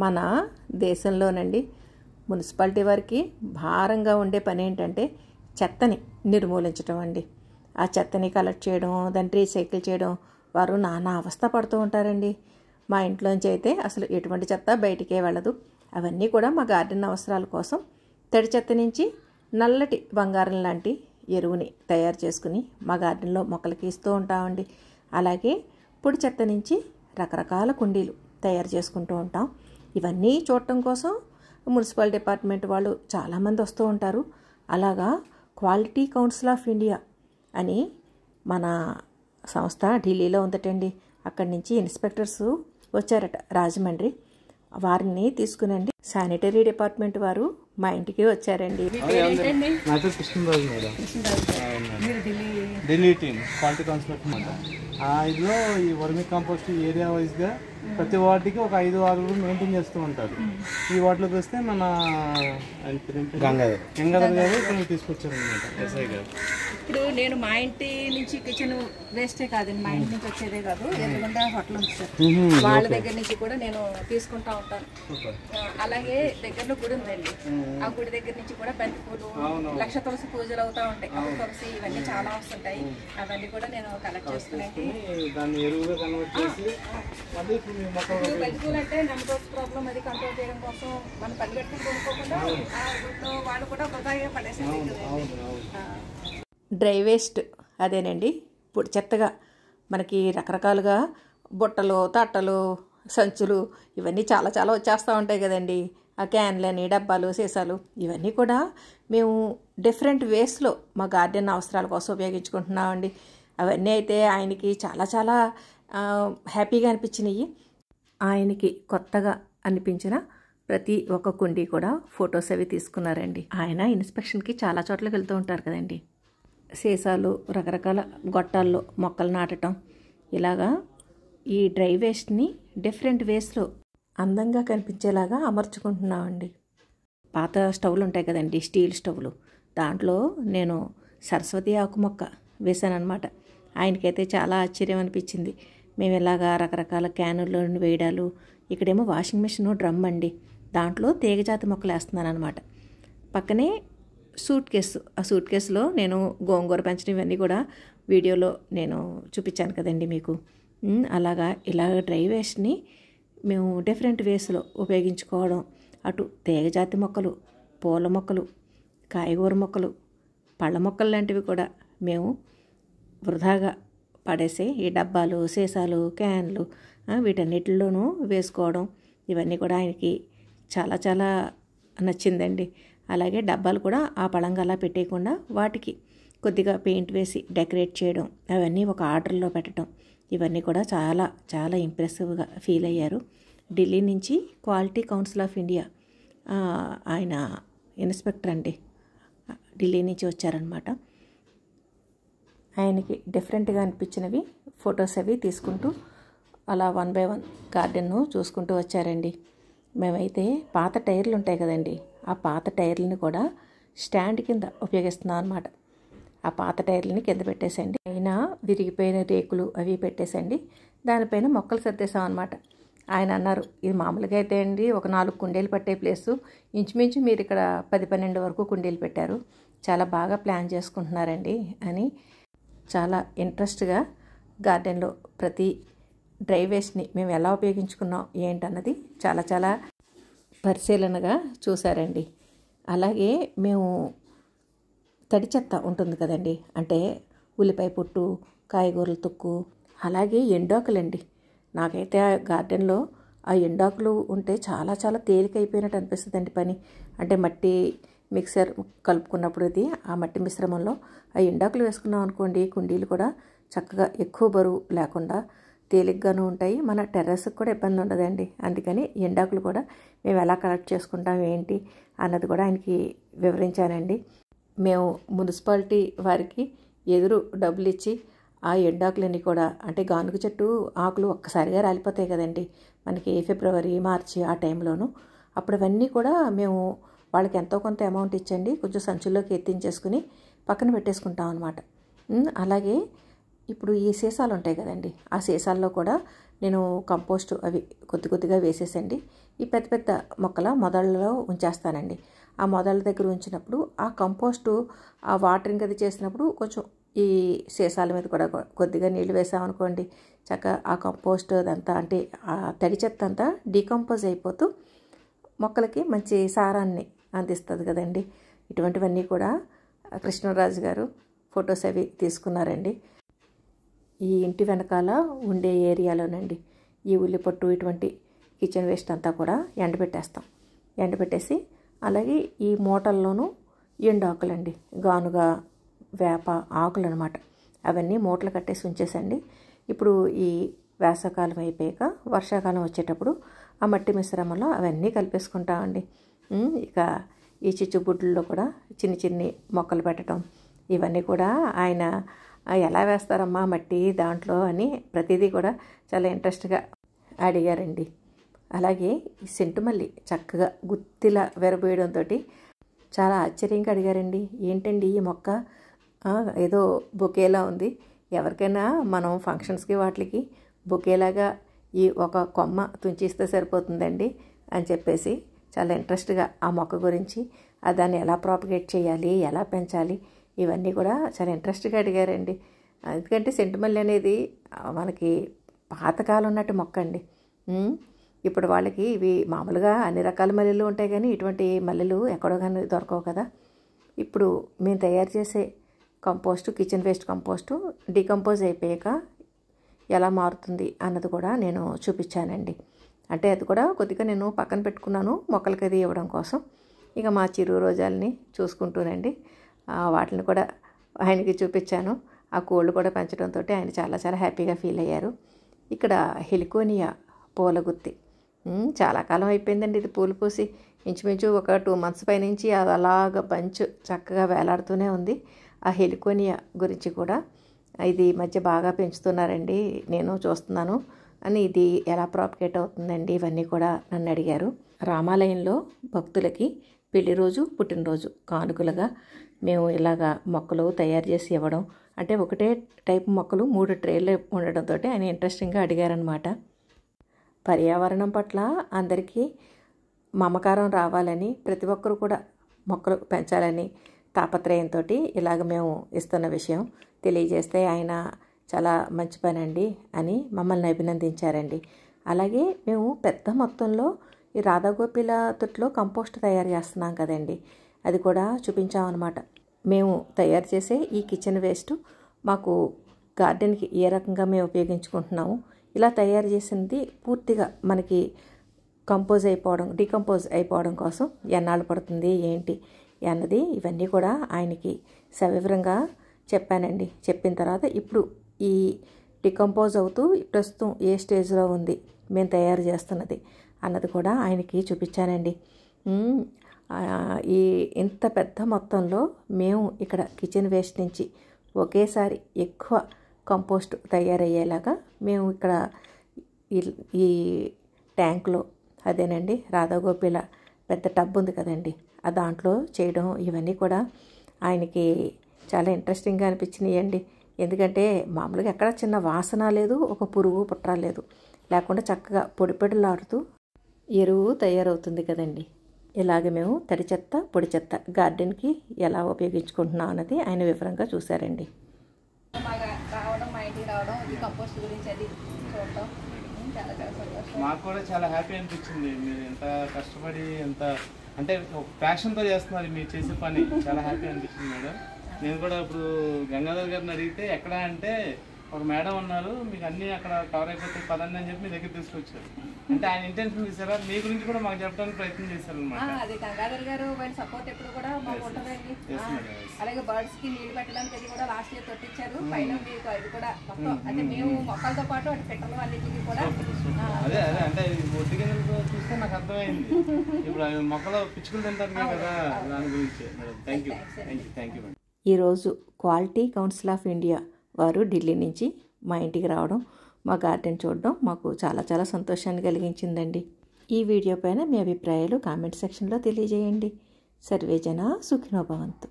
మన దేశంలోనండి మున్సిపాలిటీ వారికి భారంగా ఉండే పని ఏంటంటే చెత్తని నిర్మూలించడం అండి. ఆ చెత్తని కలెక్ట్ చేయడం, దాన్ని రీసైకిల్ చేయడం, వారు నానా అవస్థ పడుతూ ఉంటారండి. మా ఇంట్లోంచి అయితే అసలు ఎటువంటి చెత్త బయటికే వెళ్ళదు. అవన్నీ కూడా మా గార్డెన్ అవసరాల కోసం తడి చెత్త నుంచి నల్లటి బంగారం లాంటి ఎరువుని తయారు చేసుకుని మా గార్డెన్లో మొక్కలకి ఇస్తూ ఉంటామండి. అలాగే పొడి చెత్త నుంచి రకరకాల కుండీలు తయారు చేసుకుంటూ ఉంటాం. ఇవన్నీ చూడటం కోసం మున్సిపల్ డిపార్ట్మెంట్ వాళ్ళు చాలామంది వస్తూ ఉంటారు. అలాగా క్వాలిటీ కౌన్సిల్ ఆఫ్ ఇండియా అని మన సంస్థ ఢిల్లీలో ఉందటండి. అక్కడి నుంచి ఇన్స్పెక్టర్స్ వచ్చారట రాజమండ్రి. వారిని తీసుకునండి శానిటరీ డిపార్ట్మెంట్ వారు మా ఇంటికి వచ్చారండి. ఢిల్లీ టీమ్ క్వాలిటీ కౌన్సిల్ ఇందులో ఈ వర్మి కంపోస్ట్ ఏరియా వైజ్గా ప్రతి వార్డుకి ఒక 5-6 మెయింటైన్ చేస్తూ ఉంటారు. ఈ వార్డులోకి వస్తే మన గంగాధర్ గారు ఇక్కడ తీసుకొచ్చారు అనమాట, ఎస్ఐ గారు. ఇప్పుడు నేను మా ఇంటి నుంచి కిచెన్ వేస్టే కాదండి, మా ఇంటి నుంచి వచ్చేదే కాదు, ఎదురుగుండా హోటల్ ఉంది సార్, వాళ్ళ దగ్గర నుంచి కూడా నేను తీసుకుంటా ఉంటాను. అలాగే దగ్గరలో గుడి ఉందండి, ఆ గుడి దగ్గర నుంచి కూడా బంతిపూలు, లక్ష తులసి పూజలు అవుతా ఉంటాయి. తులసి ఇవన్నీ చాలా వస్తుంటాయి, అవన్నీ కూడా నేను కలెక్ట్ చేసుకునేది. దాన్ని ఎరువుగా కన్వర్ట్ చేసి బంతిపూలు అంటే నెమటోడ్స్ ప్రాబ్లం అది కంట్రోల్ చేయడం కోసం మనం పరిగెట్టుకుని కొనుక్కోకుండా ఆ గుడిలో వాళ్ళు కూడా వృధాగా పడేసేది కదండి. డ్రై వేస్ట్ అదేనండి, పొడి చెత్తగా మనకి రకరకాలుగా బుట్టలు, తట్టలు, సంచులు ఇవన్నీ చాలా చాలా వచ్చేస్తూ ఉంటాయి కదండి. ఆ క్యాన్లని, డబ్బాలు, సీసాలు ఇవన్నీ కూడా మేము డిఫరెంట్ వేస్లో మా గార్డెన్ అవసరాల కోసం ఉపయోగించుకుంటున్నామండి. అవన్నీ అయితే ఆయనకి చాలా చాలా హ్యాపీగా అనిపించినాయి. ఆయనకి కొత్తగా అనిపించిన ప్రతి ఒక్క కుండీ కూడా ఫొటోస్ అవి తీసుకున్నారండి. ఆయన ఇన్స్పెక్షన్కి చాలా చోట్లకి వెళ్తూ ఉంటారు కదండి. సీసాలు, రకరకాల గొట్టాల్లో మొక్కలు నాటడం, ఇలాగా ఈ డ్రై వేస్ట్ని డిఫరెంట్ వేస్లో అందంగా కనిపించేలాగా అమర్చుకుంటున్నామండి. పాత స్టవ్లు ఉంటాయి కదండి, స్టీల్ స్టవ్లు, దాంట్లో నేను సరస్వతి ఆకు మొక్క వేశానమాట. ఆయనకైతే చాలా ఆశ్చర్యం అనిపించింది. మేము ఇలాగా రకరకాల క్యానుల్లో వేయడాలు, ఇక్కడేమో వాషింగ్ మిషన్ డ్రమ్ అండి, దాంట్లో తీగజాతి మొక్కలు వేస్తున్నాను అనమాట. పక్కనే సూట్ కేసు, ఆ సూట్ కేసులో నేను గోంగూర పెంచడం ఇవన్నీ కూడా వీడియోలో నేను చూపించాను కదండి మీకు. అలాగా ఇలాగ డ్రై వేస్ట్ని మేము డిఫరెంట్ వేస్లో ఉపయోగించుకోవడం, అటు తీగజాతి మొక్కలు, పూల మొక్కలు, కాయగూర మొక్కలు, పళ్ళ మొక్కలు లాంటివి కూడా మేము వృధాగా పడేసే ఈ డబ్బాలు, సీసాలు, క్యాన్లు వీటన్నిటిలోనూ వేసుకోవడం, ఇవన్నీ కూడా ఆయనకి చాలా చాలా నచ్చిందండి. అలాగే డబ్బాలు కూడా ఆ పళంగా అలా పెట్టేయకుండా వాటికి కొద్దిగా పెయింట్ వేసి డెకరేట్ చేయడం, అవన్నీ ఒక ఆర్డర్లో పెట్టడం, ఇవన్నీ కూడా చాలా చాలా ఇంప్రెసివ్గా ఫీల్ అయ్యారు. ఢిల్లీ నుంచి క్వాలిటీ కౌన్సిల్ ఆఫ్ ఇండియా ఆయన ఇన్స్పెక్టర్ అండి, ఢిల్లీ నుంచి వచ్చారనమాట. ఆయనకి డిఫరెంట్గా అనిపించినవి ఫొటోస్ అవి తీసుకుంటూ అలా 1 by 1 గార్డెన్ను చూసుకుంటూ వచ్చారండి. మేమైతే పాత టైర్లు ఉంటాయి కదండి, ఆ పాత టైర్లని కూడా స్టాండ్ కింద ఉపయోగిస్తున్నాం అనమాట. ఆ పాత టైర్లని కింద పెట్టేసండి, అయినా విరిగిపోయిన రేకులు అవి పెట్టేసండి, దానిపైన మొక్కలు సర్దేశాం అనమాట. ఆయన అన్నారు, ఇది మామూలుగా అయితే అండి ఒక 4 కుండీలు పట్టే ప్లేసు, ఇంచుమించు మీరు ఇక్కడ 10-12 వరకు కుండీలు పెట్టారు, చాలా బాగా ప్లాన్ చేసుకుంటున్నారండి అని చాలా ఇంట్రెస్ట్గా గార్డెన్లో ప్రతి డ్రై వేస్ట్ని మేము ఎలా ఉపయోగించుకున్నాం ఏంటన్నది చాలా చాలా పరిశీలనగా చూశారండి. అలాగే మేము తడి చెత్త ఉంటుంది కదండి, అంటే ఉల్లిపాయ పొట్టు, కాయగూరల తొక్కు, అలాగే ఎండాకులండి. నాకైతే ఆ గార్డెన్లో ఆ ఎండాకులు ఉంటే చాలా చాలా తేలికైపోయినట్టు అనిపిస్తుందండి పని. అంటే మట్టి మిక్సర్ కలుపుకున్నప్పుడు ఇది ఆ మట్టి మిశ్రమంలో ఆ ఎండాకులు వేసుకున్నాం అనుకోండి, కుండీలు కూడా చక్కగా ఎక్కువ బరువు లేకుండా తేలిగ్గాను ఉంటాయి. మన టెర్రస్కి కూడా ఇబ్బంది ఉండదండి. అందుకని ఎండాకులు కూడా మేము ఎలా కలెక్ట్ చేసుకుంటాం ఏంటి అన్నది కూడా ఆయనకి వివరించానండి. మేము మున్సిపాలిటీ వారికి ఎదురు డబ్బులు ఇచ్చి ఆ ఎండాకులన్నీ కూడా, అంటే గానుగ చెట్టు ఆకులు ఒక్కసారిగా రాలిపోతాయి కదండి మనకి ఫిబ్రవరి, మార్చి ఆ టైంలోనూ, అప్పుడు అవన్నీ కూడా మేము వాళ్ళకి ఎంతో కొంత అమౌంట్ ఇచ్చండి కొంచెం సంచుల్లోకి ఎత్తించేసుకుని పక్కన పెట్టేసుకుంటాం అనమాట. అలాగే ఇప్పుడు ఈ సీసాలు ఉంటాయి కదండి, ఆ సీసాల్లో కూడా నేను కంపోస్ట్ అవి కొద్దిగా వేసేసండి. ఈ పెద్ద పెద్ద మొక్కల మొదళ్ళలో ఉంచేస్తానండి. ఆ మొదళ్ళ దగ్గర ఉంచినప్పుడు ఆ కంపోస్టు ఆ వాటరింగ్ అది చేసినప్పుడు కొంచెం ఈ సీసాల మీద కూడా కొద్దిగా నీళ్ళు వేసామనుకోండి, చక్కగా ఆ కంపోస్ట్ అదంతా అంటే ఆ తడి చెత్త అంతా డీకంపోజ్ అయిపోతూ మొక్కలకి మంచి సారాన్ని అందిస్తుంది కదండి. ఇటువంటివన్నీ కూడా కృష్ణరాజు గారు ఫొటోస్ అవి తీసుకున్నారండి. ఈ ఇంటి వెనకాల ఉండే ఏరియాలోనండి ఈ ఉల్లిపొట్టు ఇటువంటి కిచెన్ వేస్ట్ అంతా కూడా ఎండబెట్టేస్తాం. ఎండబెట్టేసి అలాగే ఈ మూటల్లోనూ ఎండాకులండి, గానుగ, వేప ఆకులు అనమాట, అవన్నీ మూటలు కట్టేసి ఉంచేసండి. ఇప్పుడు ఈ వేసవకాలం అయిపోయాక వర్షాకాలం వచ్చేటప్పుడు ఆ మట్టి మిశ్రమంలో అవన్నీ కలిపేసుకుంటామండి. ఇక ఈ చిచ్చుబుడ్లలో కూడా చిన్ని చిన్ని మొక్కలు పెట్టడం, ఇవన్నీ కూడా ఆయన ఎలా వేస్తారమ్మా మట్టి దాంట్లో అని ప్రతిదీ కూడా చాలా ఇంట్రెస్ట్గా అడిగారండి. అలాగే ఈ సెంటుమల్లి చక్కగా గుత్తిలా వెరబోయడంతో చాలా ఆశ్చర్యంగా అడిగారండి, ఏంటండి ఈ మొక్క ఏదో బొకేలా ఉంది, ఎవరికైనా మనం ఫంక్షన్స్కి వాటికి బొకేలాగా ఈ ఒక కొమ్మ తుంచిస్తే సరిపోతుందండి అని చెప్పేసి చాలా ఇంట్రెస్ట్గా ఆ మొక్క గురించి దాన్ని ఎలా ప్రాపగేట్ చేయాలి, ఎలా పెంచాలి, ఇవన్నీ కూడా చాలా ఇంట్రెస్ట్గా అడిగారండి. ఎందుకంటే సెంటుమల్లి అనేది మనకి పాతకాలం ఉన్నట్టు మొక్క అండి. ఇప్పుడు వాళ్ళకి ఇవి మామూలుగా అన్ని రకాల మల్లెలు ఉంటాయి కానీ ఇటువంటి మల్లెలు ఎక్కడో కానీ దొరకవు కదా. ఇప్పుడు మేము తయారు చేసే compost, kitchen waste compost decompose అయిపోయాక ఎలా మారుతుంది అన్నది కూడా నేను చూపించానండి. అంటే అది కూడా కొద్దిగా నేను పక్కన పెట్టుకున్నాను మొక్కలకి అది ఇవ్వడం కోసం. ఇక మా చిరు రోజాలని చూసుకుంటూనండి వాటిని కూడా ఆయనకి చూపించాను. ఆ కోళ్ళు కూడా పెంచడంతో ఆయన చాలా చాలా హ్యాపీగా ఫీల్ అయ్యారు. ఇక్కడ హెలికోనియా పూల గుత్తి చాలా కాలం అయిపోయిందండి ఇది పూలు పూసి, ఇంచుమించు ఒక 2 months పైనుంచి అది అలాగ బంచ్ చక్కగా వేలాడుతూనే ఉంది. ఆ హెలికోనియా గురించి కూడా ఇది మధ్య బాగా పెంచుతున్నారండి, నేను చూస్తున్నాను అని, ఇది ఎలా ప్రాపగేట్ అవుతుందండి ఇవన్నీ కూడా నన్ను అడిగారు. రామాలయంలో భక్తులకి పెళ్లి రోజు, పుట్టినరోజు కానుకలుగా మేము ఇలాగా మొక్కలు తయారు చేసి ఇవ్వడం, అంటే ఒకటే టైప్ మొక్కలు 3 ట్రేలు ఉండడంతో ఆయన ఇంట్రెస్టింగ్గా అడిగారనమాట. పర్యావరణం పట్ల అందరికీ మమకారం రావాలని, ప్రతి ఒక్కరు కూడా మొక్కలు పెంచాలని తాపత్రయంతో ఇలాగ మేము ఇస్తున్న విషయం తెలియజేస్తే ఆయన చాలా మంచి పని అండి అని మమ్మల్ని అభినందించారండి. అలాగే మేము పెద్ద మొత్తంలో ఈ రాధాగోపిల తొట్లో కంపోస్ట్ తయారు చేస్తున్నాం కదండి, అది కూడా చూపించామన్నమాట. మేము తయారు చేసే ఈ కిచెన్ వేస్ట్ మాకు గార్డెన్కి ఏ రకంగా మేము ఉపయోగించుకుంటున్నాము, ఇలా తయారు చేసింది పూర్తిగా మనకి డీకంపోజ్ అయిపోవడం కోసం ఎన్నాళ్ళు పడుతుంది ఏంటి అన్నది ఇవన్నీ కూడా ఆయనకి సవివరంగా చెప్పానండి. చెప్పిన తర్వాత ఇప్పుడు ఈ డికంపోజ్ అవుతూ ప్రస్తుతం ఏ స్టేజ్లో ఉంది మేము తయారు చేస్తున్నది అన్నది కూడా ఆయనకి చూపించానండి. ఈ ఇంత పెద్ద మొత్తంలో మేము ఇక్కడ కిచెన్ వేస్ట్ నుంచి ఒకేసారి ఎక్కువ కంపోస్ట్ తయారయ్యేలాగా మేము ఇక్కడ ఈ ట్యాంక్లో, అదేనండి రాధాగోపిల పెద్ద టబ్ ఉంది కదండి, ఆ దాంట్లో చేయడం ఇవన్నీ కూడా ఆయనకి చాలా ఇంట్రెస్టింగ్గా అనిపించినాయండి. ఎందుకంటే మామూలుగా ఎక్కడ చిన్న వాసన లేదు, ఒక పురుగు పుట్ర లేదు, లేకుండా చక్కగా పొడిలాడుతూ ఎరువు తయారవుతుంది కదండి. ఇలాగ మేము తడి చెత్త, పొడి చెత్త గార్డెన్కి ఎలా ఉపయోగించుకుంటున్నాం అన్నది ఆయన వివరంగా చూశారండి. మా ఇంటికి రావడం, ఈ కంపోస్ట్ గురించి అది చూడటం చాలా చాలా సంతోషం. మాకు కూడా చాలా హ్యాపీ అనిపించింది. మీరు ఎంత కష్టపడి ఎంత అంటే ఒక ప్యాషన్తో చేస్తున్నారు మీరు చేసే పని, చాలా హ్యాపీ అనిపించింది మేడం. నేను కూడా ఇప్పుడు గంగాధర్ గారిని అడిగితే ఎక్కడ అంటే ఒక మేడం ఉన్నారు, మీకు అన్నీ అక్కడ కవర్ అయిపోతాయి పదండి అని చెప్పి మీ దగ్గర తీసుకొచ్చారు. అంటే ఆయన ఇంటెన్షన్ చేశారా, మీ గురించి కూడా మాకు చెప్పడానికి ప్రయత్నం చేశారు అనమాట. అది గంగాధర్ గారు వాళ్ళ సపోర్ట్ ఎప్పుడు కూడా మాకు ఉంటుందండి. అలాగే బర్డ్స్ కి నీళ్లు పెట్టడానికి అది కూడా లాస్ట్ ఇయర్ తొట్టించారు. పైన మీకు అది కూడా మొత్తం అంటే మేము మొక్కలతో పాటు అటు పెట్టలు అన్నింటికి కూడా అదే అదే అంటే ఒట్టి గిన్నెలతో చూస్తే నాకు అర్థమైంది. ఇప్పుడు మొక్కలు పిచ్చుకులు తింటారు కదా, దాని గురించి మేడం. Thank you madam. ఈరోజు క్వాలిటీ కౌన్సిల్ ఆఫ్ ఇండియా వారు ఢిల్లీ నుంచి మా ఇంటికి రావడం, మా గార్డెన్ చూడడం మాకు చాలా చాలా సంతోషాన్ని కలిగించిందండి. ఈ వీడియో పైన మీ అభిప్రాయాలు కామెంట్ సెక్షన్లో తెలియజేయండి. సర్వేజన సుఖినో భవంతు.